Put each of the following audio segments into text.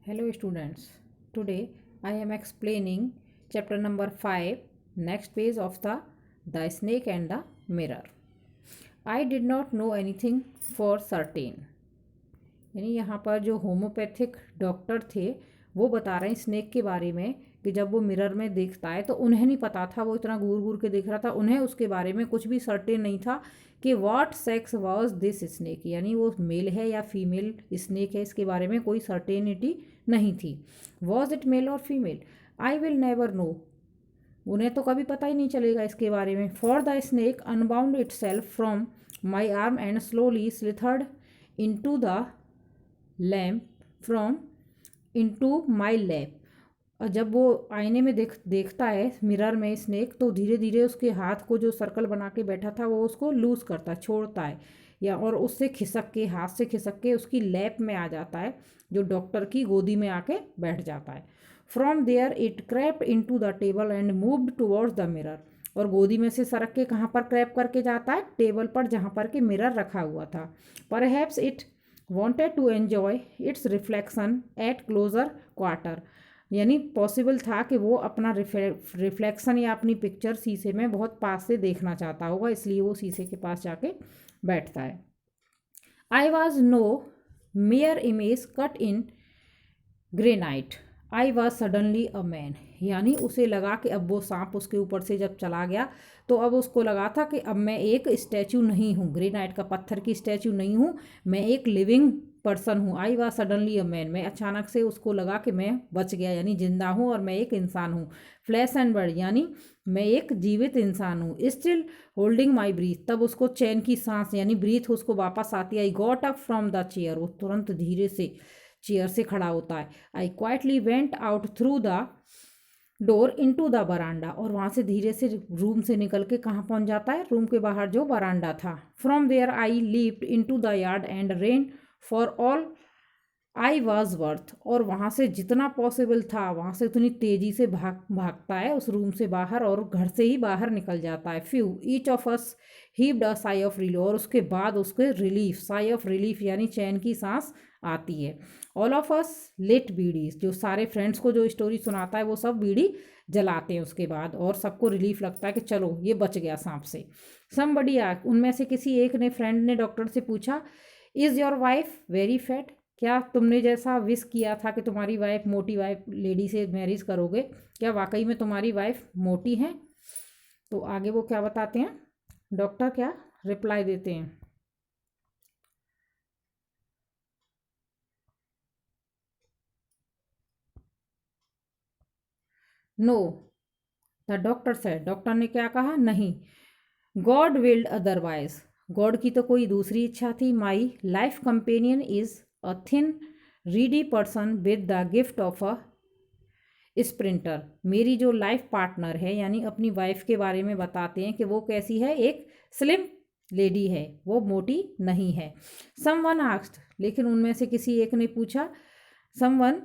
Hello students, today I am explaining chapter number 5, next page of the snake and the mirror. I did not know anything for certain. यानी यहाँ पर जो homeopathic doctor थे वो बता रहे हैं स्नेक के बारे में कि जब वो मिरर में देखता है तो उन्हें नहीं पता था, वो इतना घूर घूर के देख रहा था, उन्हें उसके बारे में कुछ भी सर्टेन नहीं था कि what sex was this snake, यानी वो मेल है या फीमेल स्नेक है, इसके बारे में कोई सर्टेनिटी नहीं थी. वॉज इट मेल और female, I will never know, उन्हें तो कभी पता ही नहीं चलेगा इसके बारे में. For the snake unbound itself from my arm and slowly slithered in to the lamp from into my lap. और जब वो आईने में देखता है मिरर में स्नेक, तो धीरे धीरे उसके हाथ को जो सर्कल बना के बैठा था वो उसको लूज़ करता है, छोड़ता है, या और उससे खिसक के, हाथ से खिसक के उसकी लैप में आ जाता है, जो डॉक्टर की गोदी में आके बैठ जाता है. From there it crept in to the table and moved towards the mirror. और गोदी में से सरक के कहाँ पर क्रैप करके जाता है? टेबल पर, जहाँ पर के मिरर रखा हुआ था. Perhaps it wanted to enjoy its reflection at closer quarter, यानी पॉसिबल था कि वो अपना रिफ्लेक्शन या अपनी पिक्चर शीशे में बहुत पास से देखना चाहता होगा, इसलिए वो शीशे के पास जाके बैठता है. I was no mere image cut in granite, I was suddenly a man, यानी उसे लगा कि अब वो सांप उसके ऊपर से जब चला गया तो अब उसको लगा था कि अब मैं एक स्टैचू नहीं हूँ, ग्रेनाइट का पत्थर की स्टैचू नहीं हूँ, मैं एक लिविंग पर्सन हूँ. आई वॉज सडनली अ मैन, मैं अचानक से उसको लगा कि मैं बच गया, यानी जिंदा हूँ और मैं एक इंसान हूँ. फ्लैश एंड बर्ड, यानी मैं एक जीवित इंसान हूँ. स्टिल होल्डिंग माई ब्रीथ, तब उसको चैन की सांस यानी ब्रीथ उसको वापस आती है. I got up from the chair, वो तुरंत धीरे से चेयर से खड़ा होता है. I quietly went out through the door into the verandah, और वहाँ से धीरे से रूम से निकल के कहाँ पहुँच जाता है? रूम के बाहर जो बरांडा था. From there I leaped into the yard and ran for all I was worth, और वहाँ से जितना पॉसिबल था वहाँ से उतनी तेज़ी से भागता है उस रूम से बाहर, और घर से ही बाहर निकल जाता है. Phew each of us heaved a sigh of relief, और उसके बाद उसके रिलीफ, साई ऑफ रिलीफ यानी चैन की सांस आती है. All of us lit bidis, जो सारे फ्रेंड्स को जो स्टोरी सुनाता है वो सब बीड़ी जलाते हैं उसके बाद, और सबको रिलीफ लगता है कि चलो ये बच गया सांप से. समबडी आ, उनमें से किसी एक ने, फ्रेंड ने डॉक्टर से पूछा, is your wife very fat, क्या तुमने जैसा विश किया था कि तुम्हारी वाइफ मोटी वाइफ लेडी से मैरिज करोगे, क्या वाकई में तुम्हारी वाइफ मोटी है? तो आगे वो क्या बताते हैं, डॉक्टर क्या रिप्लाई देते हैं. नो द डॉक्टर से, डॉक्टर ने क्या कहा? नहीं. गॉड विल्ड अदरवाइज, गॉड की तो कोई दूसरी इच्छा थी. My life companion is a thin Reedy person with the gift of a sprinter, मेरी जो लाइफ पार्टनर है, यानी अपनी वाइफ के बारे में बताते हैं कि वो कैसी है, एक स्लिम लेडी है, वो मोटी नहीं है. समवन आस्क्ड, लेकिन उनमें से किसी एक ने पूछा, someone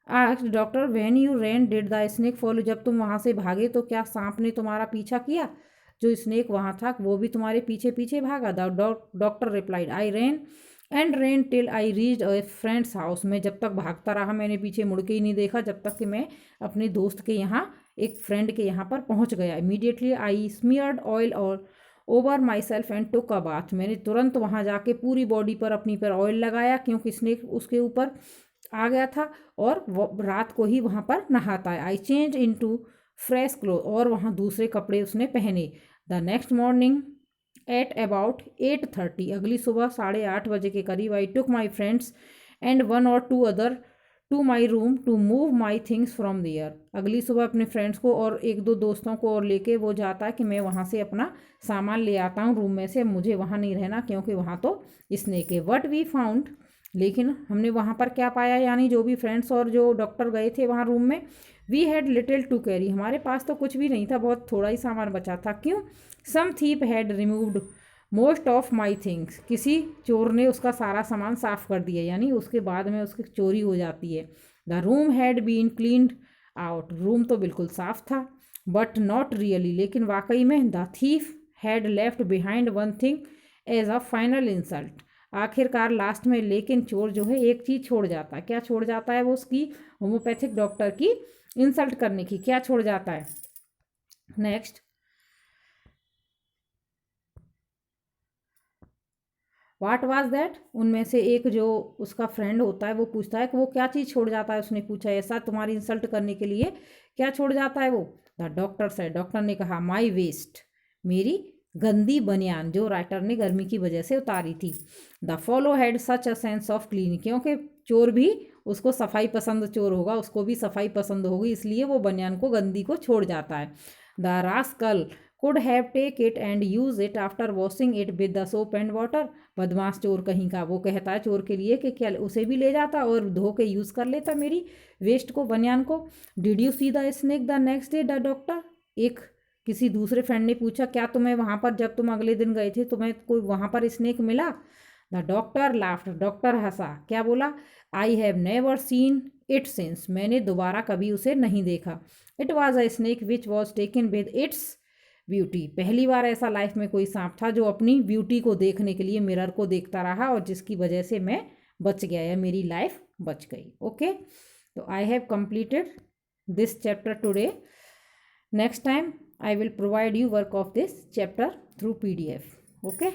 asked doctor when you ran did the snake follow, जब तुम वहाँ से भागे तो क्या सांप ने तुम्हारा पीछा किया? जो स्नेक वहाँ था वो भी तुम्हारे पीछे पीछे भागा? The doctor replied, I ran and ran till I reached a friend's house, मैं जब तक भागता रहा मैंने पीछे मुड़ के ही नहीं देखा जब तक कि मैं अपने दोस्त के यहाँ, एक फ्रेंड के यहाँ पर पहुँच गया. इमीडिएटली आई स्मियर्ड ऑयल और over my self and took a bath, मैंने तुरंत वहाँ जाके पूरी बॉडी पर अपनी पर ऑयल लगाया, क्योंकि स्नेक उसके ऊपर आ गया था, और वो रात को ही वहाँ पर नहाता है. I change into fresh cloth, और वहाँ दूसरे कपड़े उसने पहने. The next morning at about 8:30, अगली सुबह 8:30 बजे के करीब, I took my friends and one or two other to my room to move my things from there, अगली सुबह अपने फ्रेंड्स को और एक दो दोस्तों को और लेके वो जाता है कि मैं वहाँ से अपना सामान ले आता हूँ रूम में से, मुझे वहाँ नहीं रहना क्योंकि वहाँ तो स्नेक है. वट वी फाउंड, लेकिन हमने वहाँ पर क्या पाया, यानी जो भी फ्रेंड्स और जो डॉक्टर गए थे वहाँ रूम में, we had little to carry, हमारे पास तो कुछ भी नहीं था, बहुत थोड़ा ही सामान बचा था. क्यों? Some thief had removed most of my things, किसी चोर ने उसका सारा सामान साफ कर दिया, यानी उसके बाद में उसकी चोरी हो जाती है. The room had been cleaned out, room तो बिल्कुल साफ था. बट नॉट रियली, लेकिन वाकई में the thief had left behind one thing as a final insult, आखिरकार लास्ट में लेकिन चोर जो है एक चीज़ छोड़ जाता है। क्या छोड़ जाता है वो? उसकी होम्योपैथिक डॉक्टर की इंसल्ट करने की। क्या छोड़ जाता है? Next, what was that? उनमें से एक जो उसका फ्रेंड होता है वो पूछता है कि वो क्या चीज़ छोड़ जाता है। उसने पूछा ऐसा तुम्हारी इंसल्ट करने के लिए क्या छोड़ जाता है वो? द डॉक्टर से, डॉक्टर ने कहा माई वेस्ट, मेरी गंदी बनियान जो राइटर ने गर्मी की वजह से उतारी थी। The follow had such a sense of clean, क्योंकि चोर भी, उसको सफाई पसंद चोर होगा, उसको भी सफाई पसंद होगी, इसलिए वो बनियान को गंदी को छोड़ जाता है। The rascal could have take it and use it after washing it with the soap and water, बदमाश चोर कहीं का। वो कहता है चोर के लिए कि क्या उसे भी ले जाता और धो के यूज़ कर लेता मेरी वेस्ट को, बनियान को। Did you see the snake the next day? The doctor, एक किसी दूसरे फ्रेंड ने पूछा क्या तुम्हें वहाँ पर, जब तुम अगले दिन गए थे, तुम्हें कोई वहाँ पर स्नेक मिला? द डॉक्टर लाफ्ड, डॉक्टर हंसा। क्या बोला? I have never seen it since, मैंने दोबारा कभी उसे नहीं देखा। It was a snake which was taken with its beauty, पहली बार ऐसा लाइफ में कोई सांप था जो अपनी ब्यूटी को देखने के लिए मिरर को देखता रहा और जिसकी वजह से मैं बच गया या मेरी लाइफ बच गई। ओके, तो I have completed this chapter today. Next time I will provide you work of this chapter through PDF. Okay.